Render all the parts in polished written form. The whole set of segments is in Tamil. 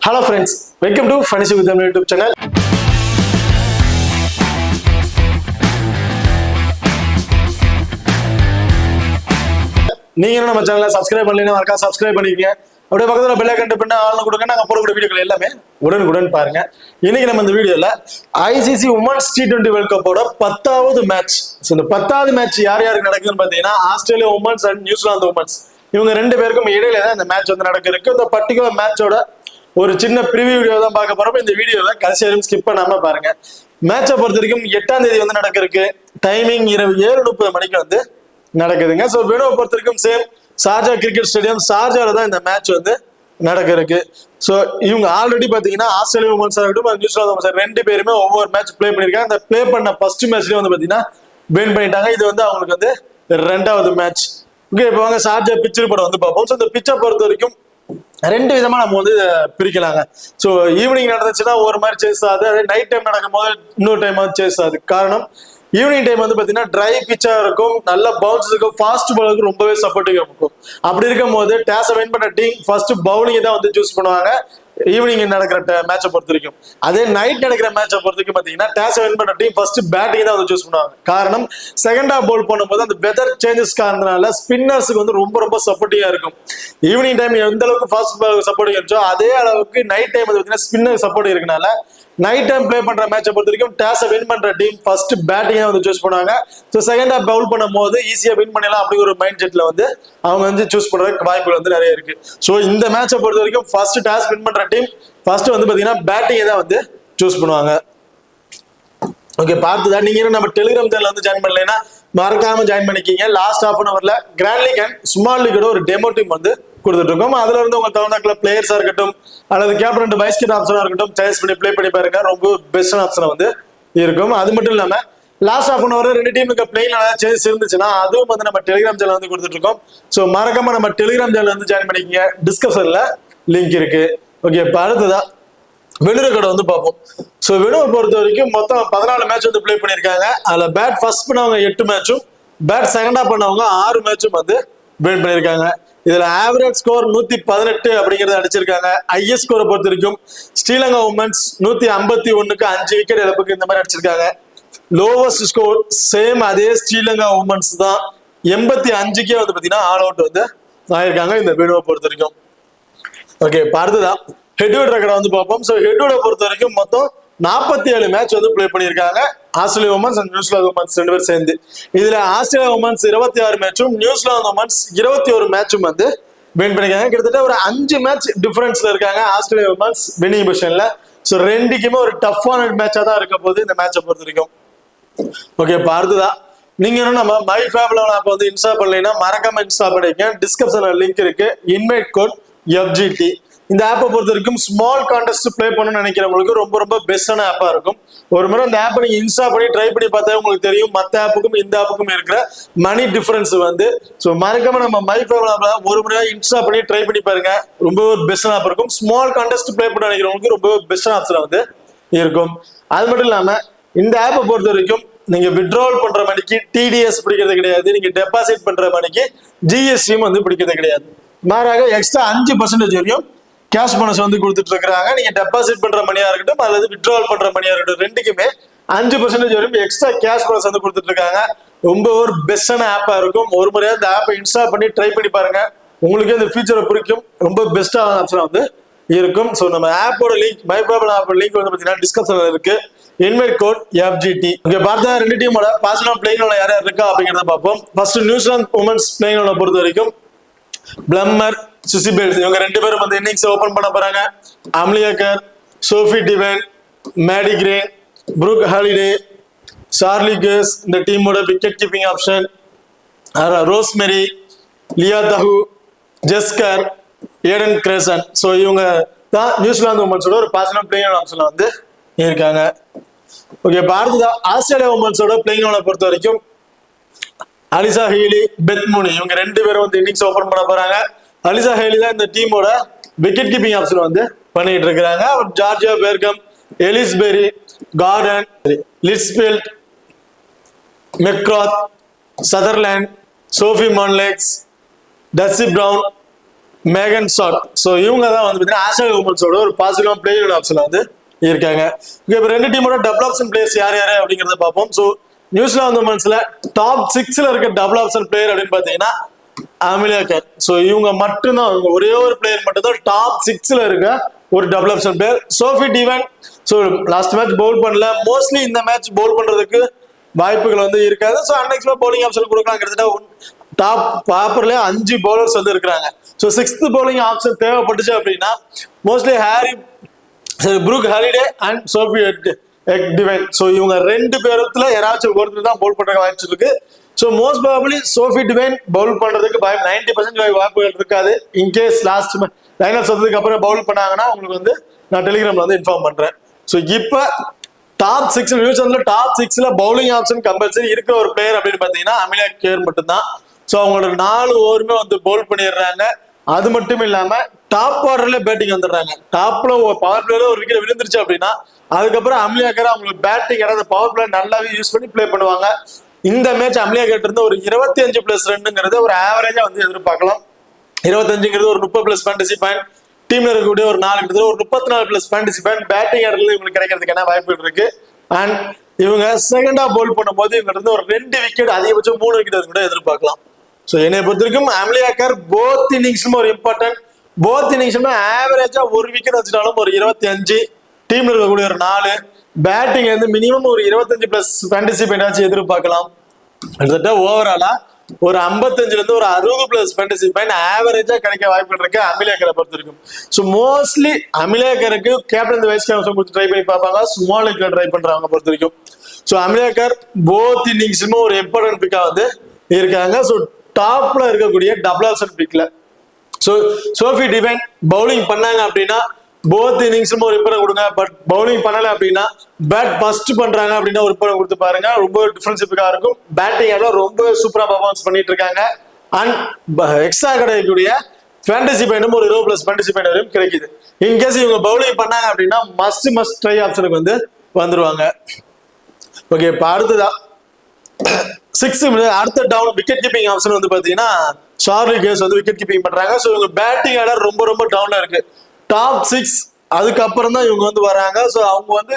Hello friends, welcome to Fantasy with them YouTube channel. நீங்க நம்ம சேனலை சப்ஸ்கிரைப் பண்ணலைன்னா மறக்காம சப்ஸ்கிரைப் பண்ணிக்கங்க. அப்படியே பக்கத்துல பெல் ஐகான் டச் பண்ணா ஆல்னு கொடுங்க. நாங்க போடக்கூடிய வீடியோக்கள் எல்லாமே உடனுக்குடன் பாருங்க. இன்னைக்கு நம்ம இந்த வீடியோல ICC உமன்ஸ் T20 வேர்ல்ட் கப்போட 10வது மேட்ச். இந்த 10வது மேட்ச் யார் யாருக்கு நடக்குதுன்னு பாத்தீங்கன்னா Australia women's and New Zealand women's இவங்க ரெண்டு பேருக்கும் இடையில தான் இந்த மேட்ச் வந்து நடக்கிறதுக்கு. இந்த பர்டிகுலர் மேட்சோட ஒரு சின்ன ப்ரிவியூ வீடியோ தான் பார்க்க போறோம். இந்த வீடியோவை கடைசி வரைக்கும் ஸ்கிப் பண்ணாம பாருங்க. மேட்சை பொறுத்த வரைக்கும் 8ஆம் தேதி வந்து நடக்கிறதுக்கு. டைமிங் இரவு 7:30 மணிக்கு வந்து நடக்குதுங்க. ஸோ வேணுவை பொறுத்த வரைக்கும் சேம் ஷார்ஜா கிரிக்கெட் ஸ்டேடியம் ஷார்ஜால தான் இந்த மேட்ச் வந்து நடக்கிறதுக்கு. ஸோ இவங்க ஆல்ரெடி பார்த்தீங்கன்னா ஆஸ்திரேலியா உமன்ஸ் ஆகட்டும் நியூசிலாந்து உமன்ஸ் ரெண்டு பேருமே ஒவ்வொரு மேட்ச் பிளே பண்ணியிருக்காங்க. அந்த பிளே பண்ண ஃபர்ஸ்ட் மேட்ச்லேயே வந்து பார்த்தீங்கன்னா வின் பண்ணிட்டாங்க. இது வந்து அவங்களுக்கு வந்து 2வது மேட்ச். ஓகே, இப்போ வாங்க ஷார்ஜா பிச்சர் படம் வந்து பார்ப்போம். ஸோ இந்த பிச்சை பொறுத்த வரைக்கும் ரெண்டு விதமா நம்ம வந்து பிரிக்கலாங்க. ஸோ ஈவினிங் நடந்துச்சுன்னா ஒரு மாதிரி சேஸ் ஆகுது, அதே நைட் டைம் நடக்கும் போது இன்னொரு டைம் வந்து சேஸ் ஆகுது. காரணம் ஈவினிங் டைம் வந்து பாத்தீங்கன்னா ட்ரை பிச்சா இருக்கும், நல்ல பவுன்ஸ் இருக்கும், ஃபாஸ்ட் பாலுக்கு ரொம்பவே சப்போர்ட்டிவா இருக்கும். அப்படி இருக்கும் போது டாஸை வின் பண்ண டீம் ஃபர்ஸ்ட் பவுலிங் தான் வந்து சூஸ் பண்ணுவாங்க ஈவினிங் நடக்கிற மேட்சை பொறுத்த வரைக்கும். அதே நைட் நடக்கிற மேட்சை பொறுத்த வரைக்கும் பாத்தீங்கன்னா டாஸை வின் பண்ண டீம் ஃபர்ஸ்ட் பேட்டிங் தான் வந்து சூஸ் பண்ணுவாங்க. காரணம் செகண்ட் ஹாஃப் பவுல் பண்ணும்போது அந்த வெதர் சேஞ்சஸ் காரணத்தினால ஸ்பின்னர்ஸுக்கு வந்து ரொம்ப ரொம்ப சப்போர்ட்டிவா இருக்கும். ஈவினிங் டைம் எந்த அளவுக்கு ஃபாஸ்ட் பாலுக்கு சப்போர்ட்டிங் இருந்துச்சோ அதே அளவுக்கு நைட் டைம் வந்து பாத்தீங்கன்னா ஸ்பின்னர் சப்போர்ட் இருக்கனால நைட் டைம் பிளே பண்ற மேட்சை பொறுத்த வரைக்கும் டாஸை வின் பண்ற டீம் ஃபர்ஸ்ட் பேட்டிங் வந்து சூஸ் பண்ணுவாங்க. ஸோ செகண்ட் ஹாஃப் பவுல் பண்ணும் போது ஈஸியா வின் பண்ணலாம் அப்படி ஒரு மைண்ட் செட்ல வந்து அவங்க வந்து சூஸ் பண்றதுக்கு வாய்ப்புகள் வந்து நிறைய இருக்கு. ஸோ இந்த மேட்சை பொறுத்த வரைக்கும் ஃபர்ஸ்ட் டாஸ் வின் பண்ற டீம் ஃபர்ஸ்ட் வந்து பாத்தீங்கன்னா பேட்டிங் தான் வந்து சூஸ் பண்ணுவாங்க. ஓகே, பார்த்துதான் நீங்க நம்ம டெலிகிராம் சேனல் வந்து ஜாயின் பண்ணலைன்னா மறக்காம ஜாயின் பண்ணிக்கிங்க. லாஸ்ட் ஹாஃப் அன் ஹவர்ல கிராண்ட் லீக் அண்ட் ஸ்மால் லீக்கோட ஒரு டெமோ டீம் வந்து கொடுத்துட்டு இருக்கோம். அதுல இருந்து உங்க தகுந்த பிளேயர்ஸா இருக்கட்டும் அல்லது கேப்டன் வைஸ் கேப்டன் ஆப்ஷனா இருக்கட்டும் சாய்ஸ் பண்ணி பிளே பண்ணி பாருங்க. ரொம்ப பெஸ்டான ஆப்ஷனா வந்து இருக்கும். அது மட்டும் இல்லாம லாஸ்ட் ஹாஃப் அன் ஹவர் ரெண்டு டீமுக்கு பிளேயிங் சேஞ்ச் இருந்துச்சுன்னா அதுவும் வந்து நம்ம டெலிகிராம் சேனல் வந்து கொடுத்துட்டு இருக்கோம். ஸோ மறக்காம நம்ம டெலிகிராம் சேனல் வந்து ஜாயின் பண்ணிக்கிங்க. டிஸ்கிரிப்ஷன்ல லிங்க் இருக்கு. ஓகே, இப்போ அடுத்ததா வெளுரக்கடை வந்து பார்ப்போம். ஸோ வெளுவை பொறுத்த வரைக்கும் மொத்தம் 14 மேட்ச் வந்து பிளே பண்ணியிருக்காங்க. அதில் பேட் ஃபர்ஸ்ட் பண்ணவங்க 8 மேட்சும் பேட் செகண்டா பண்ணவங்க 6 மேட்சும் வந்து வின் பண்ணியிருக்காங்க. இதுல ஆவரேஜ் ஸ்கோர் 118 அப்படிங்கறத அடிச்சிருக்காங்க. ஐஎஸ் ஸ்கோரை பொறுத்த வரைக்கும் ஸ்ரீலங்கா உமன்ஸ் 151க்கு 5 விக்கெட் இழப்புக்கு இந்த மாதிரி அடிச்சிருக்காங்க. லோவஸ்ட் ஸ்கோர் சேம் அதே ஸ்ரீலங்கா உமன்ஸ் தான் 85க்கே வந்து பாத்தீங்கன்னா ஆல் அவுட் வந்து ஆயிருக்காங்க இந்த வெளுவை பொறுத்த வரைக்கும். ஓகே, அடுத்ததான் ஹெட்வுட் ரெக்கார்டை வந்து பார்ப்போம். ஸோ ஹெட்வுடை பொறுத்த வரைக்கும் மொத்தம் 47 மேட்ச் வந்து பிளே பண்ணியிருக்காங்க Australia women's and New Zealand women's ரெண்டு பேரும் சேர்ந்து. இதுல ஆஸ்திரேலியா உமன்ஸ் 26 மேட்சும் நியூசிலாந்து உமன்ஸ் 21 மேட்சும் வந்து வின் பண்ணிருக்காங்க. கிட்டத்தட்ட ஒரு 5 மேட்ச் டிஃபரன்ஸ்ல இருக்காங்க ஆஸ்திரேலியா உமன்ஸ் வின்னிங் பொசிஷன்ல. ஸோ ரெண்டுக்குமே ஒரு டஃப்பான மேட்சா தான் இருக்க போகுது இந்த மேட்சை பொறுத்த வரைக்கும். ஓகே, இப்போ அடுத்ததான் நீங்க நம்ம மை ஃபேப்ல ஆப் வந்து இன்ஸ்டால் பண்ணலைன்னா மறக்காம இன்ஸ்டால் பண்ணிக்க. டிஸ்கிரிப்ஷன்ல லிங்க் இருக்கு. Invite code FGT. இந்த ஆப்பை பொறுத்த வரைக்கும் ஸ்மால் கான்டெஸ்ட் பிளே பண்ணணும்னு நினைக்கிறவங்களுக்கு ரொம்ப ரொம்ப பெஸ்டான ஆப்பா இருக்கும். ஒரு முறை இந்த ஆப்பை நீங்க இன்ஸ்டால் பண்ணி ட்ரை பண்ணி பார்த்தா உங்களுக்கு தெரியும் மற்ற ஆப்புக்கும் இந்த ஆப்புக்கும் இருக்கிற மணி டிஃபரன்ஸ் வந்து. ஸோ மறக்காம நம்ம மை ஃபேவரட் ஆப்ல ஒரு முறையா இன்ஸ்டால் பண்ணி ட்ரை பண்ணி பாருங்க. ரொம்ப பெஸ்டான ஆப் இருக்கும். ஸ்மால் கான்டெஸ்ட் பிளே பண்ண நினைக்கிறவங்களுக்கு ரொம்ப பெஸ்டான ஆப்ஷன் வந்து இருக்கும். அது மட்டும் இல்லாம இந்த ஆப்பை பொறுத்த வரைக்கும் நீங்க வித்ட்ராவல் பண்ற மணிக்கு TDS பிடிக்கிறது கிடையாது. நீங்க டெபாசிட் பண்ற மணிக்கு GST வந்து பிடிக்கிறது கிடையாது. மாறாக எக்ஸ்ட்ரா 5% வரையும் கேஷ் போனஸ் வந்து கொடுத்துட்டு இருக்காங்க. நீங்க டெபாசிட் பண்ற மணியா இருக்கட்டும் அல்லது வித்ட்ராவல் பண்ற மணியா இருக்கட்டும் ரெண்டுக்குமே 5% வரையும் எக்ஸ்ட்ரா கேஷ் போனஸ் வந்து கொடுத்துட்டு இருக்காங்க. ரொம்ப ஒரு பெஸ்டான ஆப்பா இருக்கும். ஒரு முறையா இந்த ஆப்பை இன்ஸ்டால் பண்ணி ட்ரை பண்ணி பாருங்க. உங்களுக்கு இந்த ஃபியூச்சரை பிடிக்கும். ரொம்ப பெஸ்டான ஆப்ஷன் வந்து இருக்கும். ஸோ நம்ம ஆப்போட link my favourite app link வந்து பாத்தீங்கன்னா டிஸ்கிரிப்ஷன்ல இருக்கு. Invite code FGT. இங்க பார்த்தா ரெண்டு டீமோட பாசிட்டிவ் பிளேயிங் யார் யார் இருக்கா அப்படிங்கிறத பார்ப்போம். ஃபர்ஸ்ட் நியூசிலாந்து உமன்ஸ் பிளேயிங் பொறுத்த வரைக்கும் பிளம்மர் சுசி பெல்ஸ் இவங்க ரெண்டு பேரும் வந்து இன்னிங்ஸ் ஓபன் பண்ண போறாங்க. Amelia Kerr, Sophie Devine, Maddy Green, Brooke Halliday, Charlie Gaze இந்த டீமோட விக்கெட் கீப்பிங் ஆப்ஷன். ரோஸ்மெரி, லியா Tahuhu, Jess Kerr, Eden Carson. So இவங்க தான் நியூசிலாந்து உமன்ஸோட ஒரு பாசிட்டிவ் பிளேயிங் ஆப்ஷன்ல வந்து இருக்காங்க. ஓகே, அடுத்ததான் ஆஸ்திரேலியா உமன்ஸோட பிளேயிங் பொறுத்த வரைக்கும் அலிசா ஹெய்லி, பெத் மூனி இவங்க ரெண்டு பேரும் வந்து இன்னிங்ஸ் ஓபன் பண்ண போறாங்க. அலிசா ஹெய்லி தான் இந்த டீமோட விக்கெட் கீப்பிங் ஆப்ஷன் வந்து பண்ணிட்டு இருக்காங்க. Georgia Wareham, Ellyse Perry, Gardner, Litchfield, McGrath, Sutherland, Sophie Molineux, Darcie Brown, Megan Schutt. So இவங்க தான் வந்து பார்த்தீங்கன்னா ஆஸ்திரேலியா உமன்ஸோட ஒரு பாசிட்டிவான பிளேயர் ஆப்ஷன்ல வந்து இருக்காங்க. இப்போ ரெண்டு டீமோட டபுள் ஆப்ஷன் பிளேயர்ஸ் யார் யாரு அப்படிங்கிறத பார்ப்போம். ஸோ நியூசிலாந்து உமன்ஸ்ல டாப் 6ல இருக்க டபுள் ஆப்ஷன் பிளேயர் அப்படின்னு பார்த்தீங்கன்னா அமிலியா கேர். ஸோ இவங்க மட்டும்தான், இவங்க ஒரே ஒரு பிளேயர் மட்டும் தான் டாப் 6ல இருக்க ஒரு double option player. Sophie Devine so last match bowl பண்ணல, மோஸ்ட்லி இந்த மேட்ச் பவுல் பண்றதுக்கு வாய்ப்புகள் வந்து இருக்காது. ஸோ அன்எக்ஸ்பெக்ட் பவுலிங் ஆப்ஷன் கொடுக்கலாம். கிட்டத்தட்ட டாப் பாப்பர்லயே 5 பவுலர்ஸ் வந்து இருக்கிறாங்க. ஸோ 6th பவுலிங் ஆப்ஷன் தேவைப்பட்டுச்சு அப்படின்னா mostly Brook holiday and Sophie divine. So இவங்க 2 பேரத்துல யாராச்சும் ஒருத்தர் தான் பவுல் பண்ற வாய்ப்பு இருக்கு. So most probably Sophie Devine bowl பண்றதுக்கு 90% வாய்ப்புகள் இருக்காது. இன்கேஸ் லாஸ்ட் லைனப்ஸ் வந்ததுக்கு அப்புறம் பவுல் பண்ணாங்கன்னா உங்களுக்கு வந்து நான் டெலிகிராம்ல வந்து இன்ஃபார்ம் பண்றேன். ஸோ இப்போ டாப் 6 நியூசிலாந்துல டாப் 6ல பவுலிங் ஆப்ஷன் கம்பல்சரி இருக்கிற ஒரு பிளேயர் அப்படின்னு பாத்தீங்கன்னா அமிலியா கேர் மட்டும்தான். ஸோ அவங்களோட 4 ஓவருமே வந்து பவுல் பண்ணிடுறாங்க. அது மட்டும் இல்லாம டாப் ஆர்டர்ல பேட்டிங் வந்துடுறாங்க. டாப்ல பவர் பிளேல ஒரு விக்கெட் விழுந்துருச்சு அப்படின்னா அதுக்கப்புறம் அமிலியா கேர் அவங்களுக்கு பேட்டிங் அந்த பவர் பிளே நல்லாவே யூஸ் பண்ணி பிளே பண்ணுவாங்க. இந்த மேட்ச் அமிலியா கேர் இருந்து ஒரு 25+2ங்கிறத ஒரு ஆவரேஜா வந்து எதிர்பார்க்கலாம். 25ங்கிறது ஒரு 30+ ஃபேண்டசி பாயிண்ட், டீம்ல இருக்கக்கூடிய ஒரு 4 ஒரு 34+ ஃபேண்டசி பாயிண்ட் பேட்டிங் ஆர்டர்ல இவங்களுக்கு கிடைக்கிறதுக்கான வாய்ப்புகள் இருக்கு. அண்ட் இவங்க செகண்டா பவுல் பண்ணும்போது இவங்க இருந்து ஒரு 2 விக்கெட் அதிகபட்சம் 3 விக்கெட் கூட எதிர்பார்க்கலாம். ஸோ என்னை பொறுத்த வரைக்கும் அமிலியா கேர் போத் இன்னிங்ஸும் ஒரு இம்பார்ட்டன்ட், போத் இன்னிங்ஸுமே ஆவரேஜா ஒரு விக்கெட் வச்சுட்டாலும் ஒரு 25, டீம்ல இருக்கக்கூடிய ஒரு 4, பேட்டிங்ல இருந்து மினிமம் ஒரு 25+ ஃபேண்டசி பாயிண்ட் எதிர்பார்க்கலாம். கிட்டத்தட்ட ஓவராலா ஒரு 55ல இருந்து ஒரு 60+ ஃபேண்டசி பாயிண்ட் ஆவரேஜா கிடைக்க வாய்ப்புகள் இருக்கு அமிலியா கேரை பொறுத்த வரைக்கும். ஸோ மோஸ்ட்லி அமிலியா கேருக்கு கேப்டன் வைஸ் கேப்டன் கொடுத்து ட்ரை பண்ணி பார்ப்பாங்க, ஸ்மால் விக்கெட் ட்ரை பண்றவங்க பொறுத்த வரைக்கும். ஸோ அமிலியா கேர் போத் இன்னிங்ஸுமே ஒரு இம்பார்ட்டன்ட் பிக்கா வந்து இருக்காங்க. ஸோ டாப்ல இருக்கக்கூடிய டபுள் ஆப்ஷன் பிக்ல ஸோ சோஃபி டிவைன் பவுலிங் பண்ணாங்க அப்படின்னா போத் இன்னிங்ஸும் ஒரு இம்பார்ட்டன் கொடுங்க. பட் பவுலிங் பண்ணல அப்படின்னா பேட் ஃபர்ஸ்ட் பண்றாங்க அப்படின்னா ஒரு இம்பார்ட்டன் கொடுத்து பாருங்க, ரொம்ப டிஃபரன்சிபிக்கா இருக்கும். பேட்டிங் எல்லாம் ரொம்ப சூப்பரா பர்ஃபார்மன்ஸ் பண்ணிட்டு இருக்காங்க. அண்ட் எக்ஸ்ட்ரா கிடைக்கக்கூடிய ஃபேண்டசி பாயிண்டும் ஒரு 20+ ஃபேண்டசி பாயிண்ட் வரையும் கிடைக்குது. இன்கேஸ் இவங்க பவுலிங் பண்ணாங்க அப்படின்னா மஸ்ட் ட்ரை ஆப்ஷனுக்கு வந்து வந்துருவாங்க. ஓகே, இப்போ அடுத்ததா 6 அடுத்த டவுன் விக்கெட் கீப்பிங் ஆப்ஷன் வந்து பாத்தீங்கன்னா சார்லி கேஸ் வந்து விக்கெட் கீப்பிங் பண்றாங்க. ஸோ இவங்க பேட்டிங் ஆர்டர் ரொம்ப டவுன்ல இருக்கு. டாப் 6 அதுக்கப்புறம் தான் இவங்க வந்து வராங்க. ஸோ அவங்க வந்து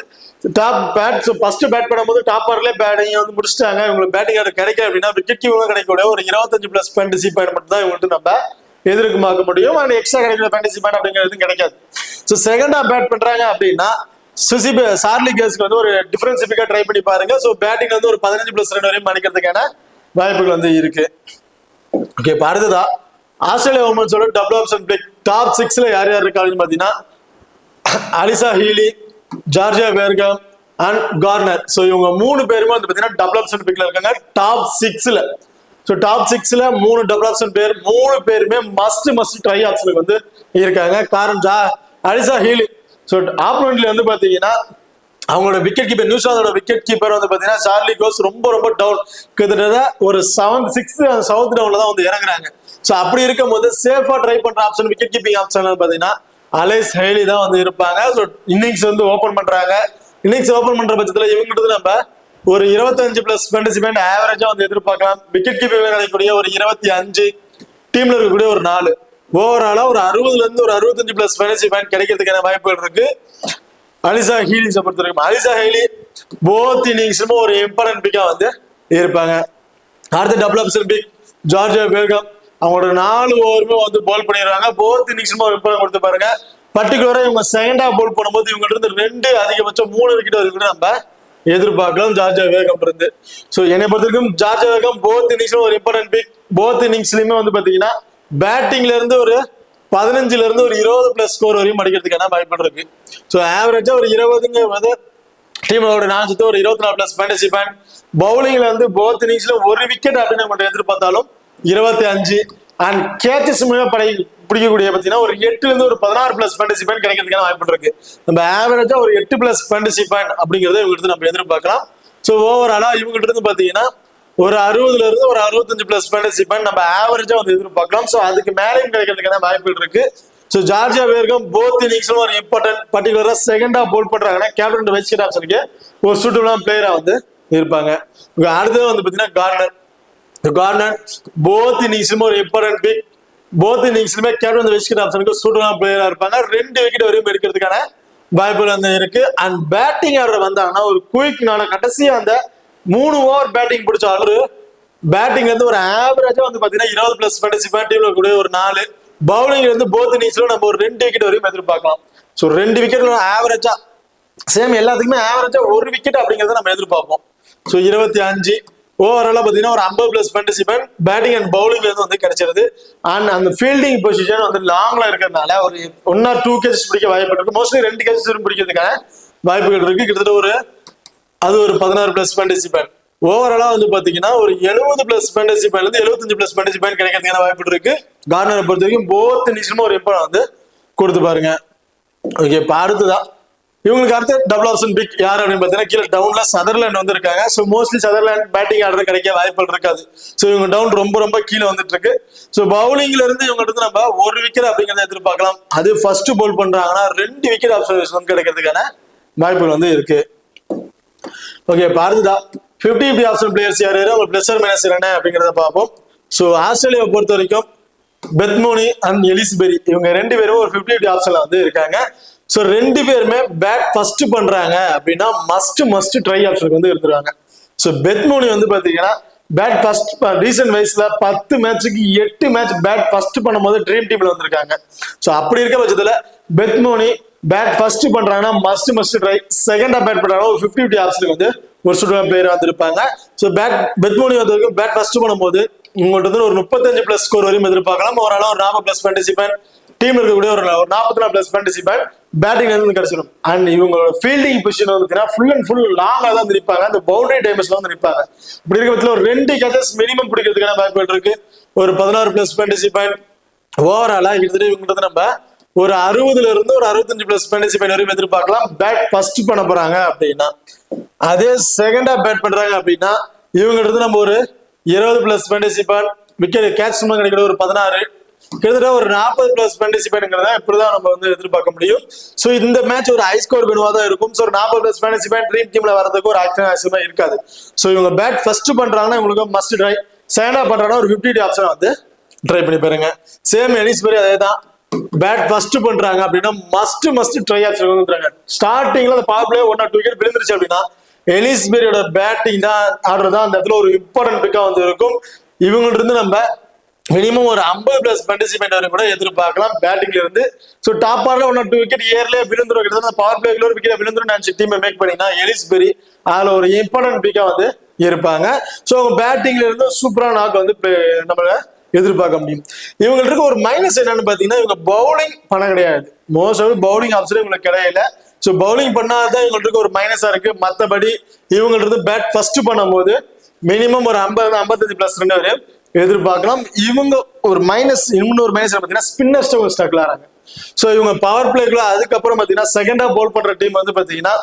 டாப் பேட் ஃபர்ஸ்ட் பேட் பண்ணும்போது டாப் ஆர்டர்ல பேட்டிங் வந்து முடிச்சிட்டாங்க. இவங்களுக்கு பேட்டிங் ஆர்டர் கிடைக்கல அப்படின்னா விக்கெட் கீப்பிங் கிடைக்கக்கூடிய ஒரு 25+ ஃபேண்டசி பாயிண்ட் மட்டும் தான் இவங்கள்ட்ட நம்ம எதிர்பார்க்க முடியும். அண்ட் எக்ஸ்ட்ரா கிடைக்கிற ஃபேண்டசி பாயிண்ட் அப்படிங்கிறது கிடைக்காது. ஸோ செகண்டா பேட் பண்றாங்க அப்படின்னா சார்லி கேஸ்க்கு வந்து ஒரு டிஃபரன்சிபிக்கா ட்ரை பண்ணி பாருங்க. ஸோ பேட்டிங் வந்து ஒரு 15+2 வரையும் மணிக்கிறதுக்கான வாய்ப்புகள் வந்து இருக்கு. ஓகே, இப்போ அடுத்ததா ஆஸ்திரேலியா உமன்ஸோட டபுள் ஆப்ஷன் பிளே டாப் 6ல யார் இருக்காங்கன்னு பாத்தீங்கன்னா Alyssa Healy, Georgia Wareham and Gardner. So இவங்க 3 பேருமே வந்து பாத்தீங்கன்னா டபுள் ஆப்ஷன் பிக்ல இருக்காங்க டாப் 6ல. ஸோ டாப் 6ல 3 டபுள் ஆப்ஷன் பேர், 3 பேருமே மஸ்ட் ட்ரை ஆப்ஷனுக்கு வந்து இருக்காங்க. காரணம் அலிசா ஹீலி. ஸோ ஆப்போனன்ட்ல வந்து பாத்தீங்கன்னா அவங்களோட விக்கெட் கீப்பர் நியூசிலாந்தோட விக்கெட் கீப்பர் வந்து பாத்தீங்கன்னா சார்லி கோஸ் ரொம்ப டவுன், கிட்டத்தட்ட ஒரு 7th டவுன்ல தான் வந்து இறங்குறாங்க. ஸோ அப்படி இருக்கும் போது சேஃபா ட்ரை பண்ற ஆப்ஷன் விக்கெட் கீப்பிங் ஆப்ஷன் பாத்தீங்கன்னா அலைஸ் ஹெய்லி தான் வந்து இருப்பாங்க. ஸோ இன்னிங்ஸ் வந்து ஓபன் பண்றாங்க. இன்னிங்ஸ் ஓபன் பண்ற பட்சத்துல இவங்கிட்ட நம்ம ஒரு 25+ ஃபேண்டசி பாயிண்ட் ஆவரேஜா வந்து எதிர்பார்க்கலாம். விக்கெட் கீப்பிங் கிடைக்கக்கூடிய ஒரு 25, டீம்ல இருக்கக்கூடிய ஒரு 4, ஓவராலா ஒரு 60ல இருந்து ஒரு 65+ ஃபேண்டசி பாயிண்ட் கிடைக்கிறதுக்கான வாய்ப்புகள் இருக்கு அலிசா ஹீலிஸை பொறுத்த வரைக்கும். அலிசா ஹெய்லி போத் இன்னிங்ஸும் ஒரு இம்பார்ட்டன்ட் பிக்கா வந்து இருப்பாங்க. அடுத்த டபுள் ஆப்ஷன் பிக் ஜார்ஜியா பேர்கம். அவங்களோட 4 ஓவருமே வந்து பவுல் பண்ணிடுறாங்க. போத் இன்னிங்ஸும் ஒரு இம்பார்ட்டன்ட் கொடுத்து பாருங்க. பர்டிகுலரா இவங்க செகண்டா பவுல் பண்ணும்போது இவங்க இருந்து 2 அதிகபட்சம் 3 விக்கெட் வரைக்கும் நம்ம எதிர்பார்க்கலாம் ஜார்ஜியா பேர்கம் இருந்து. ஸோ என்னை பொறுத்த வரைக்கும் ஜார்ஜியா பேர்கம் போத் இன்னிங்ஸும் ஒரு இம்பார்ட்டன்ட் பிக். போத் இன்னிங்ஸ்லயுமே வந்து பாத்தீங்கன்னா பேட்டிங்ல இருந்து ஒரு 15ல இருந்து ஒரு 20+ ஸ்கோர் வரையும் அடிக்கிறதுக்கான வாய்ப்பு இருக்கு. ஸோ ஆவரேஜா ஒரு 20ங்க டீமோட 4 ஒரு 24+ ஃபேண்டசி பாயிண்ட். பவுலிங்ல வந்து போத் இன்னிங்ஸ்ல ஒரு விக்கெட் அப்படின்னு மட்டும் எதிர்பார்த்தாலும் 25, அண்ட் கேச்சஸ் பிடிக்கக்கூடிய பார்த்தீங்கன்னா ஒரு 8ல இருந்து ஒரு 16+ ஃபேண்டசி பாயிண்ட் கிடைக்கிறதுக்கான வாய்ப்பு இருக்கு. நம்ம ஆவரேஜா ஒரு 8+ ஃபேண்டசி பாயிண்ட் அப்படிங்கறத இவங்க நம்ம எதிர்பார்க்கலாம். ஸோ ஓவராலா இவங்ககிட்ட இருந்து பாத்தீங்கன்னா ஒரு 60ல இருந்து ஒரு 65+ ஃபேண்டசி பாயிண்ட் நம்ம ஆவரேஜா வந்து எதிர்பார்க்கலாம். ஸோ அதுக்கு மேலேயும் கிடைக்கிறதுக்கான வாய்ப்புகள் இருக்கு. ஸோ ஜார்ஜியா பேர்கம் போத் இன்னிங்ஸ்லும் ஒரு இம்பார்ட்டன்ட், பர்டிகுலரா செகண்டா பவுல் பண்றாங்கன்னா கேப்டன் வைஸ் கேப்டன் ஆப்ஷனுக்கு ஒரு சூட்டபிளான பிளேயரா வந்து இருப்பாங்க. அடுத்தது வந்து பாத்தீங்கன்னா கார்னர் போத் இன்னிங்ஸும் ஒரு இம்பார்ட்டன்ட் பிக். போத் இன்னிங்ஸ்லுமே கேப்டன் விக்கெட் ஆப்ஷனுக்கு சூட்டரான பிளேயரா இருப்பாங்க. 2 விக்கெட் வரையும் எடுக்கிறதுக்கான வாய்ப்புகள் வந்து இருக்கு. அண்ட் பேட்டிங் ஆர்டர் வந்தாங்கன்னா ஒரு குயிக்னால கடைசியா அந்த 3 ஓவர் பேட்டிங் பிடிச்ச ஆளு பேட்டிங் வந்து ஒரு ஆவரேஜா வந்து பாத்தீங்கன்னா 20+ ஃபேண்டசி டீம்ல கூட ஒரு 4 பவுலிங் வந்து போத் இன்னிங்ஸ்ல நம்ம ஒரு 2 விக்கெட் வரையும் எதிர்பார்க்கலாம். ஸோ 2 விக்கெட் ஆவரேஜா சேம் எல்லாத்துக்குமே ஆவரேஜா 1 விக்கெட் அப்படிங்கறத நம்ம எதிர்பார்ப்போம். ஸோ 25 ஓவராலா பாத்தீங்கன்னா ஒரு 50+ ஃபேண்டசி பேட்டிங் அண்ட் பவுலிங் வந்து கிடைச்சிருது. அண்ட் அந்த ஃபீல்டிங் பொசிஷன் வந்து லாங்ல இருக்கிறதுனால ஒரு 1 or 2 கேச்சஸ் பிடிக்க வாய்ப்பு இருக்கு. மோஸ்ட்லி 2 கேச்சஸ் பிடிக்கிறதுக்கான வாய்ப்புகள் இருக்கு. கிட்டத்தட்ட ஒரு அது ஒரு 16+ ஃபேண்டசி ஓவராலா வந்து பாத்தீங்கன்னா ஒரு 70+ ஃபேண்டசி இருந்து 75+ ஃபேண்டசி கிடைக்கிறதுக்கான வாய்ப்பு இருக்கு. கார்னரை பொறுத்த வரைக்கும் போத் இன்னிங்ஸ்லுமே ஒரு இம்பார்ட் வந்து கொடுத்து பாருங்க. ஓகே, இப்போ அடுத்ததான் இவங்களுக்கு அடுத்த டபுள் ஆப்ஷன் பிக் யார் அப்படின்னு பார்த்தீங்கன்னா கீழே டவுன்ல சதர்லாண்ட் வந்து இருக்காங்க. So mostly Sutherland batting order கிடைக்க வாய்ப்புகள் இருக்காது. ஸோ இவங்க டவுன் ரொம்ப ரொம்ப கீழே வந்துட்டு இருக்கு. ஸோ பவுலிங்ல இருந்து இவங்க இருந்து நம்ம 1 விக்கெட் அப்படிங்கிறத எதிர்பார்க்கலாம். அது ஃபர்ஸ்ட் போல் பண்றாங்கன்னா 2 விக்கெட் ஆப்ஷன் கிடைக்கிறதுக்கான வாய்ப்புகள் வந்து இருக்கு. ஓகே, இப்போ அடுத்ததான் 50-50 ஆப்ஷன் பிளேயர்ஸ் யார் யாரு அவங்க பிளஸ் ஆர் மைனஸ் என்ன அப்படிங்கிறத பார்ப்போம். ஸோ ஆஸ்திரேலியாவை பொறுத்த வரைக்கும் பெத்மோனி அண்ட் எலிஸ்பெரி இவங்க 2 பேரும் ஒரு 50-50 ஆப்ஷன்ல வந்து இருக்காங்க. ஸோ 2 பேருமே பேட் ஃபர்ஸ்ட் பண்றாங்க அப்படின்னா மஸ்ட் ட்ரை ஆப்ஷனுக்கு வந்து எடுத்துருவாங்க. ஸோ பெத்மோனி வந்து பாத்தீங்கன்னா பேட் ஃபர்ஸ்ட் ரீசன்ட் வயசுல 10 மேட்சுக்கு 8 மேட்ச் பேட் ஃபர்ஸ்ட் பண்ணும்போது ட்ரீம் டீம்ல வந்திருக்காங்க. ஸோ அப்படி இருக்க பட்சத்துல பெத்மோனி பேட் ஃபர்ஸ்ட் பண்றாங்கன்னா மஸ்ட் ட்ரை. செகண்டா பேட் பண்றாங்க ஒரு 50-50 ஆப்ஷனுக்கு வந்து ஒரு சுற்றுலா பிளேயர் வந்திருப்பாங்க. ஸோ பெத்மோனி வந்து பேட் ஃபர்ஸ்ட் பண்ணும்போது உங்கள்கிட்ட வந்து ஒரு 35+ ஸ்கோர் வரையும் எதிர்பார்க்கலாம். ஓவராலா ஒரு 40+ ஃபேண்டசி டீம் இருக்கக்கூடிய ஒரு 44+ ஃபேண்டசி பேட்டிங் வந்து கிடைச்சிடும். அண்ட் இவங்களோட ஃபீல்டிங் பொசிஷன் வந்து ஃபுல் அண்ட் ஃபுல் லாங்கா தான் நிற்பாங்க. அந்த பவுண்டரி டைமஸ்ல வந்து நிற்பாங்க. இப்படி இருக்க பட்சத்தில் ஒரு 2 கேச்சஸ் மினிமம் பிடிக்கிறதுக்கான வாய்ப்புகள் இருக்கு. ஒரு 16+ ஃபேண்டசி ஓவராலா கிட்டத்தட்ட இவங்க நம்ம ஒரு 60ல இருந்து ஒரு 65+ ஃபேண்டசி வரையும் எதிர்பார்க்கலாம். பேட் ஃபர்ஸ்ட் பண்ண போறாங்க அப்படின்னா அதே செகண்டா பேட் பண்றாங்க அப்படின்னா இவங்க நம்ம ஒரு 20+ ஃபேண்டசி விக்கெட் கேட்ச் கிடைக்கிற ஒரு 16 கிட்டத்தட்ட ஒரு 40+ ஃபேண்டசி இப்படிதான் நம்ம வந்து எதிர்பார்க்க முடியும். ஸோ இந்த மேட்ச் ஒரு ஹை ஸ்கோர் வினுவா தான் இருக்கும். ஸோ ஒரு 40+ ஃபேண்டசி ட்ரீம் டீம்ல வரதுக்கு ஒரு ஆக்ஷன் இருக்காது. ஸோ இவங்க பேட் ஃபர்ஸ்ட் பண்றாங்கன்னா இவங்களுக்கு மஸ்ட் ட்ரை. செகண்டா பண்றாங்கன்னா ஒரு 50 ஆப்ஷன் வந்து ட்ரை பண்ணி பாருங்க. சேம் எலிஸ்பெரி அதே தான். பேட் ஃபர்ஸ்ட் பண்றாங்க அப்படின்னா மஸ்ட் ட்ரை ஆப்ஷன் வந்துறாங்க. ஸ்டார்டிங்ல அந்த பவர் பிளே 1 or 2 விக்கெட் விழுந்துருச்சு அப்படின்னா எலிஸ்பெரியோட பேட்டிங் தான் ஆர்டர் தான் அந்த இடத்துல ஒரு இம்பார்ட்டன்ட் பிக்கா வந்து இருக்கும். இவங்கள்ட்ட இருந்து நம்ம மினிமம் ஒரு 50+ ஃபேண்டசி வரைக்கும் கூட எதிர்பார்க்கலாம் பேட்டிங்ல இருந்து. ஸோ டாப் ஆர்டர்ல 1 or 2 விக்கெட் இயர்லேயே விழுந்துரும். கிட்டத்தட்ட பவர் பிளேல ஒரு விக்கெட் விழுந்துரும் நினைச்சு டீமை மேக் பண்ணினா எலிஸ்பெரி அதுல ஒரு இம்பார்ட்டன்ட் பிக்கா வந்து இருப்பாங்க. ஸோ அவங்க பேட்டிங்ல இருந்து சூப்பரான நாக்கு வந்து நம்மள எதிர்பார்க்க முடியும். இவங்களுக்கு இருக்க ஒரு மைனஸ் என்னன்னு பாத்தீங்கன்னா இவங்க பவுலிங் பண்ண கிடையாது. மோஸ்ட் பவுலிங் ஆப்ஷன் இவங்களுக்கு கிடையாது. ஸோ பவுலிங் பண்ணாதான் இவங்களுக்கு ஒரு மைனஸா இருக்கு. மற்றபடி இவங்கள்ட்ட இருந்து பேட் ஃபர்ஸ்ட் பண்ணும்போது மினிமம் ஒரு 50-55+ வரையும் எதிர்பார்க்கலாம். இவங்க ஒரு மைனஸ் இன்னொரு மைனஸ் பாத்தீங்கன்னா ஸ்பின்னர்ஸ் ஸ்டக்ல ஆறாங்க. ஸோ இவங்க பவர் பிளேக்குள்ள அதுக்கப்புறம் பாத்தீங்கன்னா செகண்டா போல் பண்ற டீம் வந்து பாத்தீங்கன்னா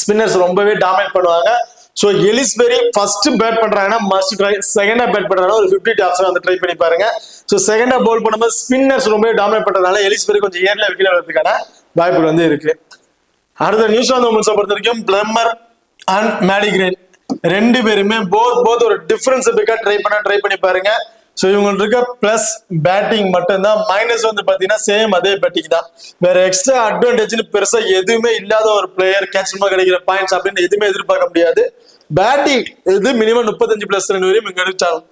ஸ்பின்னர்ஸ் ரொம்பவே டாமினேட் பண்ணுவாங்க. ஸோ எலிஸ்பெரி ஃபர்ஸ்ட் பேட் பண்றாங்கன்னா மஸ்ட் ட்ரை. செகண்டா பேட் பண்றாங்கன்னா ஒரு 50 ஆப்ஷன் வந்து ட்ரை பண்ணி பாருங்க. ஸோ செகண்டா போல் பண்ணும்போது ஸ்பின்னர்ஸ் ரொம்பவே டாமினேட் பண்றதுனால எலிஸ்பெரி கொஞ்சம் ஏர்ல விக்கெட் வரதுக்கான வாய்ப்புகள் வந்து இருக்கு. அடுத்த நியூசிலாந்து உமன்ஸை பொறுத்த வரைக்கும் பிளம்மர் அண்ட் மேடி கிரேன் 2 பேருமே போத் ஒரு டிஃபரன்ஸ் பிக்கா ட்ரை பண்ணி பாருங்க. ஸோ இவங்களுக்கு இருக்க பிளஸ் பேட்டிங் மட்டும்தான். மைனஸ் வந்து பாத்தீங்கன்னா சேம் அதே பேட்டிங் தான். வேற எக்ஸ்ட்ரா அட்வான்டேஜ்னு பெருசா எதுவுமே இல்லாத ஒரு பிளேயர் கேட்ச் கிடைக்கிற பாயிண்ட்ஸ் அப்படின்னு எதுவுமே எதிர்பார்க்க முடியாது. பேட்டிங் இது மினிமம் 35+ வரையும் இவங்க அடிச்சாலும்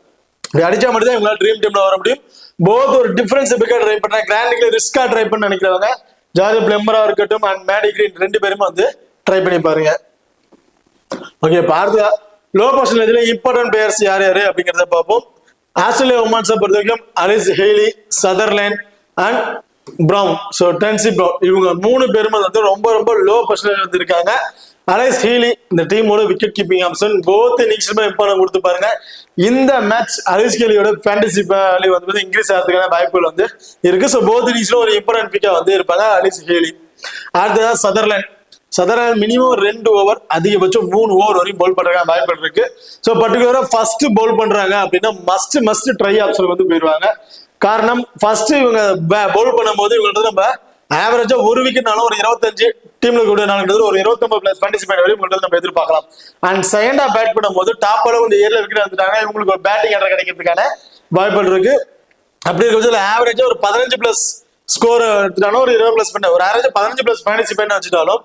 இப்படி அடிச்சா மட்டும் தான் இவங்களால ட்ரீம் டீம்ல வர முடியும். போத் ஒரு டிஃபரன்ஸ் பிக்கா ட்ரை பண்றாங்க. கிராண்ட்ல ரிஸ்கா ட்ரை பண்ண நினைக்கிறவங்க ஜார்ஜ் பிளம்மரா இருக்கட்டும் அண்ட் மேடி கிரீன் 2 பேருமே வந்து ட்ரை பண்ணி பாருங்க. ஓகே, பார்த்தா லோ பர்சன்டேஜ்ல இம்பார்ட்டன்ட் பிளேயர்ஸ் யார் யாரு அப்படிங்கறத பார்ப்போம். ஆஸ்திரேலியா உமன்ஸை பொறுத்த வரைக்கும் Alyssa Healy, Sutherland and Brown. So Darcie Brown இவங்க 3 பேருமே வந்து ரொம்ப லோ பர்சன்டேஜ் வந்து இருக்காங்க. அலிஸ் ஹெய்லி இந்த டீமோட விக்கெட் கீப்பிங் ஆப்ஷன் போத் இன்னிங்ஸ்லுமே இம்பார்ட்டன்ட் கொடுத்து பாருங்க. இந்த மேட்ச் அலிஸ் ஹெய்லியோட ஃபேண்டசி வேல்யூ வந்து இன்க்ரீஸ் ஆகிறதுக்கான வாய்ப்புகள் வந்து இருக்கு. ஸோ போத் இன்னிங்ஸ்ல ஒரு இம்பார்ட்டன்ட் பிக்கா வந்து இருப்பாங்க அலிஸ் ஹெய்லி. அடுத்ததான் சதர்லேண்ட் மினிமம் 2 ஓவர் அதிகபட்சம் 3 ஓவர் வரையும் போல் பண்றாங்க வாய்ப்பு இருக்கு. ஸோ பர்டிகுலரா ஃபர்ஸ்ட் போல் பண்றாங்க அப்படின்னா மஸ்ட் ட்ரை ஆப்ஷன் வந்து போயிடுவாங்க. காரணம் ஃபர்ஸ்ட் இவங்க போல் பண்ணும்போது இவங்கள்ட்ட நம்ம ஆவரேஜா 1 விக்கெட்னாலும் ஒரு 25 டீம்ல கூட ஒரு 29+ ஃபேண்டசி வரையும் நம்ம எதிர்பார்க்கலாம். அண்ட் செகண்டா பேட் பண்ணும்போது டாப் அளவு இந்த ஏர்ல விக்கெட் வந்துட்டாங்க இவங்களுக்கு ஒரு பேட்டிங் ஆர்டர் கிடைக்கிறதுக்கான வாய்ப்புகள் இருக்கு. அப்படி இருக்கிற ஆவரேஜா ஒரு 15 பிளஸ் ஸ்கோர் எடுத்துட்டாலும் ஒரு 20 பிளஸ் பண்ண ஒரு ஆவரேஜ் 15 பிளஸ் ஃபேண்டசி பாயிண்ட் வச்சுட்டாலும்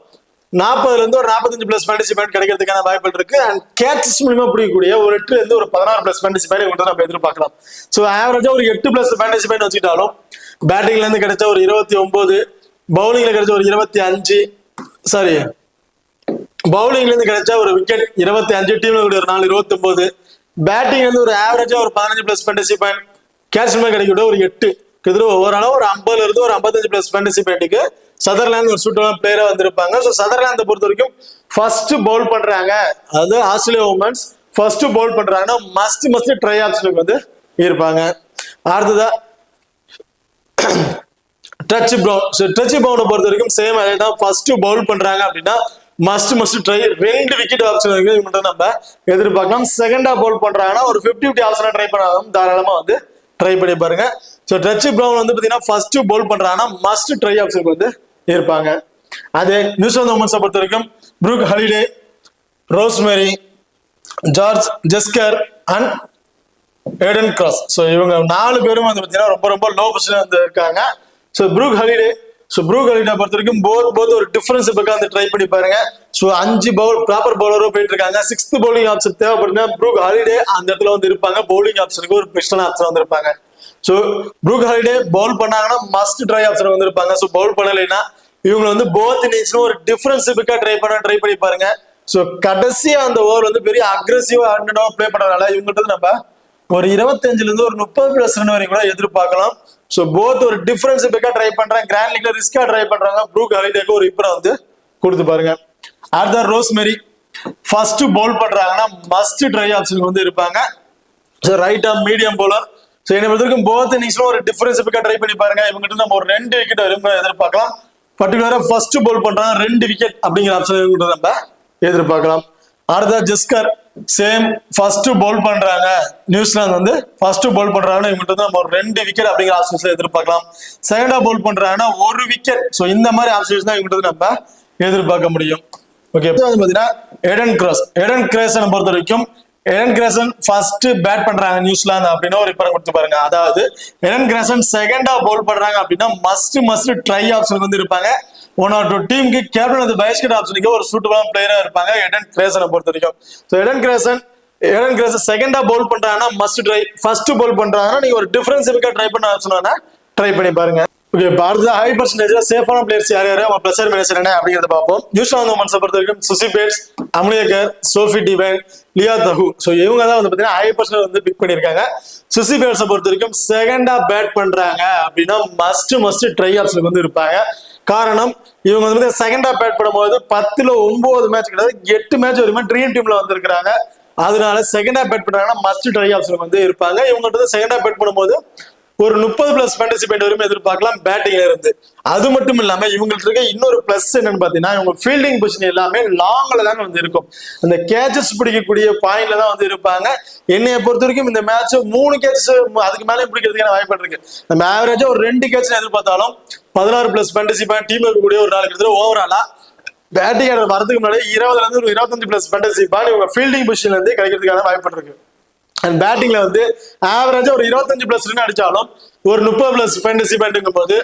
40ல இருந்து ஒரு 45 பிளஸ் ஃபேண்டசி பாயிண்ட் கிடைக்கிறதுக்கான வாய்ப்புகள் இருக்கு. அண்ட் கேட்சஸ் மூலமா பிடிக்கக்கூடிய ஒரு 8ல இருந்து ஒரு 16 பிளஸ் ஃபேண்டசி பாயிண்ட் இவங்க நம்ம எதிர்பார்க்கலாம். ஸோ ஆவரேஜா ஒரு 8 பிளஸ் ஃபேண்டசி பாயிண்ட் வச்சுட்டாலும் பேட்டிங்ல இருந்து கிடைச்ச ஒரு 29, பவுலிங்ல கிடைச்ச ஒரு 25, சாரி பவுலிங்ல இருந்து கிடைச்ச ஒரு விக்கெட் 25, டீம்ல ஒரு 4 29, பேட்டிங்ல இருந்து ஒரு ஆவரேஜா ஒரு 15 பிளஸ் ஃபேண்டசி பாயிண்ட், கேட்ச் மூலமா கிடைக்கக்கூடிய ஒரு 8, ஓவரால ஒரு 50ல இருந்து ஒரு 55 பிளஸ் ஃபேண்டசி பாயிண்ட்டுக்கு சதர்லாந்து ஒரு சூட்டரான பிளேயரா வந்திருப்பாங்க. ஸோ சதர்லாந்தை பொறுத்த வரைக்கும் ஃபர்ஸ்ட் பவுல் பண்றாங்க, அதாவது ஆஸ்திரேலியா உமன்ஸ் ஃபர்ஸ்ட் பவுல் பண்றாங்கன்னா மஸ்ட் ட்ரை ஆப்ஷனுக்கு வந்து இருப்பாங்க. அடுத்ததா டச் பிரவுன். ஸோ டச் பிரவுனை பொறுத்த வரைக்கும் சேம் அதே தான், ஃபர்ஸ்ட் பவுல் பண்றாங்க அப்படின்னா மஸ்ட் ட்ரை 2 விக்கெட் ஆப்ஷன் இருக்கு நம்ம எதிர்பார்க்கலாம். செகண்டா பவுல் பண்றாங்கன்னா ஒரு 50-50 ஆப்ஷனா ட்ரை பண்ணாலும் தாராளமா வந்து ட்ரை பண்ணி பாருங்க. ஸோ டச் பிரவுன் வந்து பாத்தீங்கன்னா ஃபர்ஸ்ட் பவுல் பண்றாங்கன்னா மஸ்ட் ட்ரை ஆப்ஷனுக்கு வந்து இருப்பாங்க. அதே நியூசிலாந்து உமன்ஸை பொறுத்த வரைக்கும் Brooke Halliday, Rosemary, George Jess Kerr and Eden Cross. So இவங்க 4 பேரும் வந்து பாத்தீங்கன்னா ரொம்ப லோ பொசிஷன்ல வந்து இருக்காங்க. ஸோ ப்ரூக் ஹாலிடே பொறுத்த வரைக்கும் போத் ஒரு டிஃபரன்ஸ் வந்து ட்ரை பண்ணி பாருங்க. ஸோ 5 ப்ராப்பர் பவுலரும் போயிட்டு இருக்காங்க. 6th பவுலிங் ஆப்ஷன் தேவைப்படுதுன்னா ப்ரூக் ஹாலிடே அந்த இடத்துல வந்து இருப்பாங்க. பவுலிங் ஆப்ஷனுக்கு ஒரு பெஸ்டான ஆப்ஷன் வந்து இருப்பாங்க. ஸோ ப்ரூக் ஹாலிடே பவுல் பண்ணாங்கன்னா மஸ்ட் ட்ரை ஆப்ஷன் வந்து இருப்பாங்க. ஸோ பவுல் பண்ணலைன்னா இவங்க வந்து போத் இன்னிங்ஸ்ல ஒரு டிஃபரன்ஸ் ட்ரை பண்ணி பாருங்க. ஸோ கடைசியா அந்த ஓவர் வந்து பெரிய அக்ரெசிவா பிளே பண்றதுனால இவங்கள்ட்ட நம்ம ஒரு 25ல இருந்து ஒரு 30 பிளஸ் ரன் வரைக்கும் கூட எதிர்பார்க்கலாம். ஸோ போத் ஒரு டிஃபரன்ஸ் ட்ரை பண்றாங்க, கிராண்ட் லீக்ல ரிஸ்கா ட்ரை பண்றாங்க. ப்ரூக் ஹாலிடேக்கு ஒரு இப்ரா வந்து கொடுத்து பாருங்க. அடுத்த ரோஸ்மேரி ஃபர்ஸ்ட் பவுல் பண்றாங்கன்னா மஸ்ட் ட்ரை ஆப்ஷனுக்கு வந்து இருப்பாங்க. So right arm medium bowler. So என்ன பொறுத்தவரைக்கும் போத் இன்னிங்ஸ்ல ஒரு டிஃபரன்ஸ் ட்ரை பண்ணி பாருங்க. இவங்ககிட்ட நம்ம ஒரு 2 விக்கெட் வரைக்கும் எதிர்பார்க்கலாம். பர்டிகுலரா ஃபர்ஸ்ட் பவுல் பண்றாங்க 2 விக்கெட் அப்படிங்கிற ஆப்ஷன் நம்ம எதிர்பார்க்கலாம். அடுத்த ஜெஸ்கர் சேம் ஃபர்ஸ்ட் பவுல் பண்றாங்க, நியூசிலாந்து வந்து ஃபர்ஸ்ட் பவுல் பண்றாங்கன்னா இவங்ககிட்ட நம்ம ஒரு 2 விக்கெட் அப்படிங்கிற ஆப்ஷன்ஸ்ல எதிர்பார்க்கலாம். செகண்டா பவுல் பண்றாங்கன்னா 1 விக்கெட். ஸோ இந்த மாதிரி ஆப்ஷன்ஸ் தான் இவங்ககிட்ட நம்ம எதிர்பார்க்க முடியும். ஓகே, பாத்தீங்கன்னா ஏடன் கிரேசனை பொறுத்த வரைக்கும் எடன் கிரேசன் ஃபர்ஸ்ட் பேட் பண்றாங்க நியூசிலாந்து அப்படின்னா ஒரு இப்ப கொடுத்து பாருங்க. அதாவது எடன் கிரேசன் செகண்டா பவுல் பண்றாங்க அப்படின்னா மஸ்ட் ட்ரை ஆப்ஷன் வந்து இருப்பாங்க. 1 or 2 டீமுக்கு கேப்டன் அந்த பைஸ்கெட் ஆப்ஷனுக்கு ஒரு சூட்டபிளான பிளேயரா இருப்பாங்க எடன் கிரேசனை பொறுத்த வரைக்கும். ஸோ எடன் கிரேசன் செகண்டா பவுல் பண்றாங்கன்னா மஸ்ட் ட்ரை, ஃபர்ஸ்ட் பவுல் பண்றாங்கன்னா நீங்க ஒரு டிஃபரன்ஸ் ட்ரை பண்ண ஆப்ஷன் ட்ரை பண்ணி பாருங்க. ஓகே, அடுத்த ஹை பர்சன்டேஜ்ல சேஃபான பிளேயர்ஸ் யார் அவங்க பிளஸ் ஆர் மைனஸ் என்ன அப்படிங்கறத பார்ப்போம். நியூசிலாந்து உமன்ஸை பொறுத்த வரைக்கும் சுசி பேட்ஸ், அம்லியகர், சோஃபி டிவைன், லியா தஹூ. ஸோ இவங்க தான் வந்து பாத்தீங்கன்னா ஹை பர்சன்டேஜ் வந்து பிக் பண்ணிருக்காங்க. சுசி பேட்ஸை பொறுத்த வரைக்கும் செகண்டா பேட் பண்றாங்க அப்படின்னா மஸ்ட் ட்ரை ஆப்ஷனுக்கு வந்து இருப்பாங்க. காரணம் இவங்க வந்து செகண்டா பேட் பண்ணும்போது 10ல 9 மேட்ச் கிடையாது 8 மேட்ச் வரைக்கும் ட்ரீம் டீம்ல வந்திருக்காங்க. அதனால செகண்டா பேட் பண்றாங்கன்னா மஸ்ட் ட்ரை ஆப்ஷனுக்கு வந்து இருப்பாங்க. இவங்கள்ட்ட செகண்டா பேட் பண்ணும்போது ஒரு 30 பிளஸ் ஃபேண்டசி பாயிண்ட் வரைக்கும் எதிர்பார்க்கலாம் பேட்டிங்ல இருந்து. அது மட்டும் இல்லாம இவங்களுக்கு இருக்க இன்னொரு பிளஸ் என்னன்னு பாத்தீங்கன்னா இவங்க ஃபீல்டிங் பொசிஷன் எல்லாமே லாங்ல தான் வந்து இருக்கும். அந்த கேச்சஸ் பிடிக்கக்கூடிய பாயிண்ட்ல தான் வந்து இருப்பாங்க. என்னைய பொறுத்த வரைக்கும் இந்த மேட்ச் 3 கேச்சஸ் அதுக்கு மேலே பிடிக்கிறதுக்கான வாய்ப்பு இருக்கு. நம்ம ஆவரேஜா ஒரு 2 கேட்ச் எதிர்பார்த்தாலும் 16 பிளஸ் ஃபேண்டசி பாயிண்ட் டீம் இருக்கக்கூடிய ஒரு நாள் கிட்ட ஓவராலா பேட்டிங் வரதுக்கு முன்னாடி 20ல இருந்து ஒரு 25 பிளஸ் ஃபேண்டசி பாயிண்ட் இவங்க ஃபீல்டிங் பொசிஷன்ல இருந்து கிடைக்கிறதுக்கான வாய்ப்பு இருக்கு. அண்ட் பேட்டிங்ல வந்து ஆவரேஜா ஒரு 25 பிளஸ் ரன் அடிச்சாலும் ஒரு 30 பிளஸ் ஃபேண்டசி பாயிண்ட்ங்கும் போது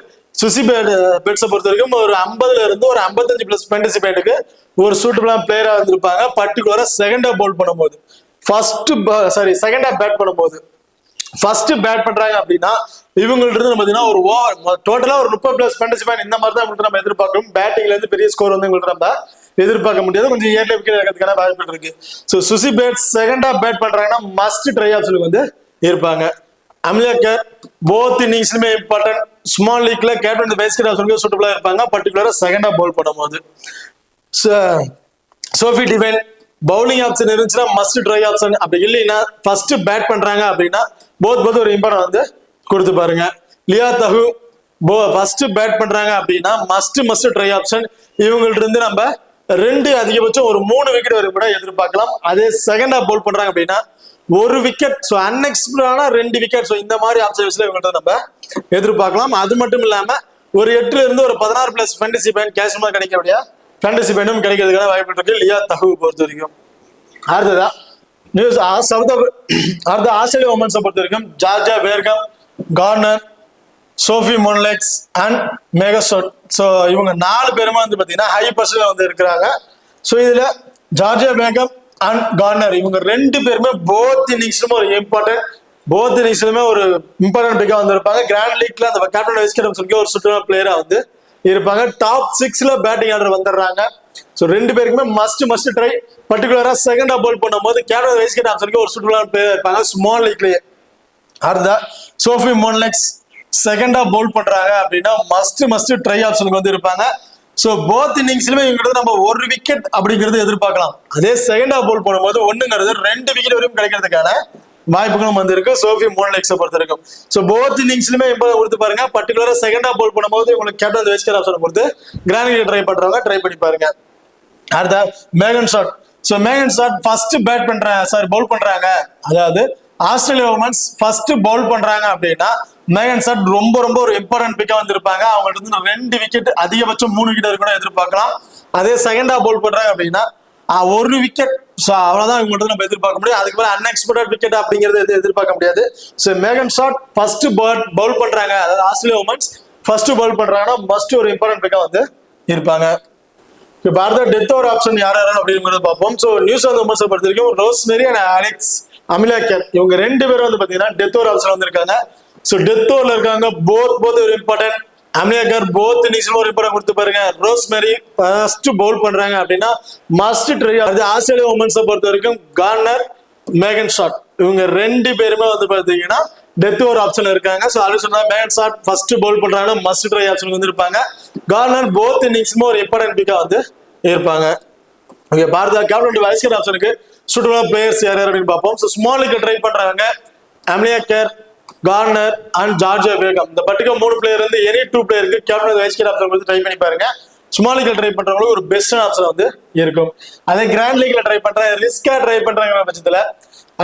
சுசி பேட்ஸை பொறுத்த வரைக்கும் ஒரு 50ல இருந்து ஒரு 55 பிளஸ் ஃபேண்டசி பாயிண்ட்டுக்கு ஒரு சூட்டபிளான பிளேயரா வந்திருப்பாங்க. பர்டிகுலரா செகண்டா பவுல் பண்ணும்போது செகண்டா பேட் பண்ணும்போது ஃபர்ஸ்ட் பேட் பண்றாங்க அப்படின்னா இவங்கள்ட்ட இருந்து பாத்தீங்கன்னா ஒரு ஓவர் டோட்டலா ஒரு 30 பிளஸ் ஃபேண்டசி பாயிண்ட் இந்த மாதிரி தான் நம்ம எதிர்பார்க்கணும். பேட்டிங்ல இருந்து பெரிய ஸ்கோர் வந்து உங்களுக்கு நம்ம எதிர்பார்க்க முடியாது. கொஞ்சம் ஏர்லி விக்கெட் இருக்கிறதுக்கான வாய்ப்பு இருக்கு. ஸோ சுசி பேட்ஸ் செகண்டா பேட் பண்றாங்கன்னா மஸ்ட் ட்ரை ஆப்ஷனுக்கு வந்து இருப்பாங்க. அம்லியகர் போத் இன்னிங்ஸ்லுமே இம்பார்ட்டன்ட். ஸ்மால் லீக்ல கேப்டன் பைஸ்கெட் ஆப்ஷனுக்கு சூட்டபிளா இருப்பாங்க. பர்டிகுலரா செகண்டா பவுல் பண்ணும்போது சோஃபி டிவைன் பவுலிங் ஆப்ஷன் இருந்துச்சுன்னா மஸ்ட் ட்ரை ஆப்ஷன், அப்படி இல்லைன்னா ஃபர்ஸ்ட் பேட் பண்றாங்க அப்படின்னா போத் ஒரு இம்பார்ட்டன் வந்து கொடுத்து பாருங்க. லியா தஹூ ஃபர்ஸ்ட் பேட் பண்றாங்க அப்படின்னா மஸ்ட் ட்ரை ஆப்ஷன். இவங்கள்ட்ட இருந்து நம்ம 2 அதிகபட்சம் ஒரு 3 விக்கெட் வரைக்கும் கூட எதிர்பார்க்கலாம். அதே செகண்டா பவுல் பண்றாங்க அப்படின்னா 1 விக்கெட். ஸோ அன்எக்ஸ்பெக்டடான 2 விக்கெட். ஸோ இந்த மாதிரி ஆப்ஷன்ஸ்ல இவங்கள்ட்ட நம்ம எதிர்பார்க்கலாம். அது மட்டும் இல்லாம ஒரு 8ல இருந்து ஒரு 16 பிளஸ் ஃபேண்டசி பாயிண்ட் கேஷ்மா கிடைக்கக்கூடிய ஃபேண்டசி பாயிண்டும் கிடைக்கிறதுக்கான வாய்ப்பு இருக்கு லியா தஹூ பொறுத்த வரைக்கும். அடுத்ததா ஆஸ்திரேலியா உமன்ஸை பொறுத்த வரைக்கும் ஜார்ஜா பேர்கம், கார்னர், சோஃபி மோன்லெக்ஸ் அண்ட் மேகஸ்டாட். ஸோ இவங்க 4 பேருமே வந்து பார்த்தீங்கன்னா ஹை பர்சன்ட் வந்து இருக்கிறாங்க. ஸோ இதுல ஜார்ஜியா பேகம் அண்ட் கார்னர் இவங்க 2 பேருமே போத் இன்னிங்ஸ்லுமே ஒரு இம்பார்ட்டன்ட் பிக்கா வந்து இருப்பாங்க. கிராண்ட் லீக்ல அந்த கேப்டன் வைஸ் கேப்டன் சொல்லி ஒரு சுற்றுலா பிளேயரா வந்து இருப்பாங்க. டாப் 6ல பேட்டிங் ஆர்டர் வந்துடுறாங்க. ஸோ 2 பேருக்குமே மஸ்ட் ட்ரை. பர்டிகுலரா செகண்ட் பவுல் பண்ணும்போது கேப்டன் வைஸ் கேப்டன் சொல்லி ஒரு சுற்றுலா பிளேயர் இருப்பாங்க ஸ்மால் லீக்லயே. அடுத்த சோஃபி மோன்லெக்ஸ் செகண்டா பவுல் பண்றாங்க அப்படின்னா மஸ்ட் ட்ரை ஆப்ஷனுக்கு வந்து இருப்பாங்க. ஸோ போத் இன்னிங்ஸ்லுமே இவங்கிறது நம்ம 1 விக்கெட் அப்படிங்கிறது எதிர்பார்க்கலாம். அதே செகண்டா பவுல் பண்ணும்போது 1ங்கிறது 2 விக்கெட் வரைக்கும் கிடைக்கிறதுக்கான வாய்ப்புகளும் வந்து இருக்கு சோஃபி மோன்லெக்ஸை பொறுத்த வரைக்கும். ஸோ போத் இன்னிங்ஸ்லுமே கொடுத்து பாருங்க. பர்டிகுலரா செகண்டா பவுல் பண்ணும்போது உங்களுக்கு கேப்டன் வைஸ் கேப்டன் ஆப்ஷன் கொடுத்து கிராண்ட் ட்ரை பண்றவங்க ட்ரை பண்ணி பாருங்க. அடுத்த மேகன்ஸ்டாட். ஸோ மேகன்ஸ்டாட் ஃபர்ஸ்ட் பவுல் பண்றாங்க. அதாவது ஆஸ்திரேலியா உமன்ஸ் ஃபர்ஸ்ட் பவுல் பண்றாங்க அப்படின்னா மேகன்ஸ்டாட் ரொம்ப ஒரு இம்பார்ட்டன்ட் பிக்கா வந்து இருப்பாங்க. அவங்கள்ட்ட இருந்து 2 விக்கெட் அதிகபட்சம் 3 விக்கெட் கூட எதிர்பார்க்கலாம். அதே செகண்டா பவுல் பண்றாங்க அப்படின்னா 1 விக்கெட். ஸோ அவ்வளவுதான் இவங்க மட்டும் நம்ம எதிர்பார்க்க முடியும். அதுக்கு மேல அன்எக்ஸ்பெக்டட் விக்கெட் அப்படிங்கிறது எதிர்பார்க்க முடியாது. ஸோ மேகன்ஸ்டாட் ஃபர்ஸ்ட் பவுல் பண்றாங்க. அதாவது ஆஸ்திரேலியா உமன்ஸ் ஃபர்ஸ்ட் பவுல் பண்றாங்கன்னா மஸ்ட் ஒரு இம்பார்ட்டன்ட் பிக்கா வந்து இருப்பாங்க. இப்போ அடுத்த டெத் ஓவர் ஆப்ஷன் யார் அப்படிங்கிறத பார்ப்போம். ஸோ நியூசிலாந்து உமன்ஸை பொறுத்த வரைக்கும் ரோஸ்மெரி அண்ட் அலெக்ஸ் அமிலாக்கர் இவங்க 2 பேரும் வந்து பாத்தீங்கன்னா டெத் ஓவர் ஆப்ஷன் வந்திருக்காங்க. ஸோ டெத் ஓவர்ல இருக்காங்க. போத் ஒரு இம்பார்ட்டன்ட். அமிலாக்கர் போத் இன்னிங்ஸ்ல ஒரு இம்பார்ட்டன்ட் கொடுத்து பாருங்க. ரோஸ்மெரி ஃபர்ஸ்ட் பவுல் பண்றாங்க அப்படின்னா மஸ்ட் ட்ரை. அது ஆஸ்திரேலியா உமன்ஸை பொறுத்த வரைக்கும் கார்னர், மேகன்ஸ்டாட் இவங்க 2 பேருமே வந்து பாத்தீங்கன்னா டெத் ஓவர் ஆப்ஷன் இருக்காங்க. ஸோ அது சொன்னா மேகன்ஸ்டாட் ஃபர்ஸ்ட் பவுல் பண்றாங்கன்னா மஸ்ட் ட்ரை ஆப்ஷன் வந்து இருப்பாங்க. கார்னர் போத் இன்னிங்ஸ்மே ஒரு இம்பார்ட்டன்ட் பிக்கா வந்து இருப்பாங்க. ஓகே, பாரத கேப்டன் வைஸ் கேப்டன் ஆப்ஷனுக்கு சுற்றுலா பிளேயர்ஸ் யார் அப்படின்னு பார்ப்போம். ஸோ ஸ்மாலுக்கு ட்ரை பண்றாங்க அமிலாக்கர், கார்னர் அண்ட் ஜார்ஜியா பேகம். இந்த பர்டிகுலர் 3 பிளேயர் வந்து எனி 2 பிளேயருக்கு கேப்டன் வைஸ் கேப்டன் ஆப்ஷன் வந்து ட்ரை பண்ணி பாருங்க. ஸ்மாலுக்கு ட்ரை பண்றவங்களுக்கு ஒரு பெஸ்ட் ஆப்ஷன் வந்து இருக்கும். அதே கிராண்ட் லீக்ல ட்ரை பண்றாங்க, ரிஸ்கா ட்ரை பண்றாங்க பட்சத்துல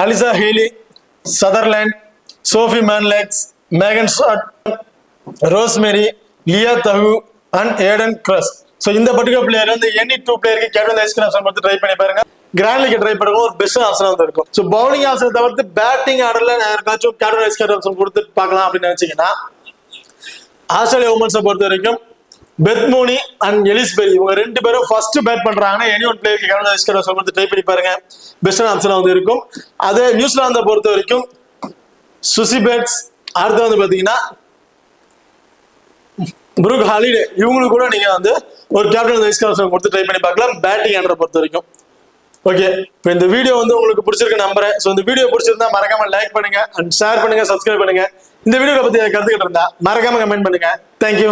Alyssa Healy, Sutherland, Sophie Molineux, Megan Schutt, Rosemary, Leah Tahuhu and Eden கிரஸ். ஸோ இந்த பர்டிகுலர் பிளேயர் வந்து எனி 2 பிளேயருக்கு கேப்டன் வைஸ் கேப்டன் ஆப்ஷன் வந்து ட்ரை பண்ணி பாருங்க. கிராண்ட் லீக் ட்ரை பண்ணுறவங்க ஒரு பெஸ்ட் ஆப்ஷன் வந்து இருக்கும். ஸோ பவுலிங் ஆப்ஷன் தவிர்த்து பேட்டிங் ஆர்டர்ல யாருக்காச்சும் கேப்டன் வைஸ் கேப்டன் ஆப்ஷன் கொடுத்து பார்க்கலாம் அப்படின்னு நினைச்சீங்கன்னா ஆஸ்திரேலியா உமன்ஸை பொறுத்த வரைக்கும் பெத் மூனி அண்ட் எலிஸ்பெரி இவங்க 2 பேரும் ஃபர்ஸ்ட் பேட் பண்றாங்கன்னா எனி ஒன் பிளேயருக்கு கேப்டன் வைஸ் கேப்டன் ஆப்ஷன் கொடுத்து ட்ரை பண்ணி பாருங்க. பெஸ்ட் ஆப்ஷன் வந்து இருக்கும். அதே நியூசிலாந்தை பொறுத்த வரைக்கும் சுசி பேட்ஸ், அடுத்து வந்து பாத்தீங்கன்னா புரூக் ஹாலிடே இவங்களுக்கு கூட நீங்க வந்து ஒரு கேப்டன் வைஸ் கேப்டன் கொடுத்து ட்ரை பண்ணி பார்க்கலாம் பேட்டிங் ஆர்டரை பொறுத்த வரைக்கும். ஓகே, இப்போ இந்த வீடியோ வந்து உங்களுக்கு பிடிச்சிருக்கு நம்புறேன். ஸோ இந்த வீடியோ பிடிச்சிருந்தா மறக்காம லைக் பண்ணுங்க அண்ட் ஷேர் பண்ணுங்க, சப்ஸ்கிரைப் பண்ணுங்க. இந்த வீடியோ பத்தி கருத்துக்கிட்டு இருந்தா மறக்காம கமெண்ட் பண்ணுங்க. தேங்க்யூ.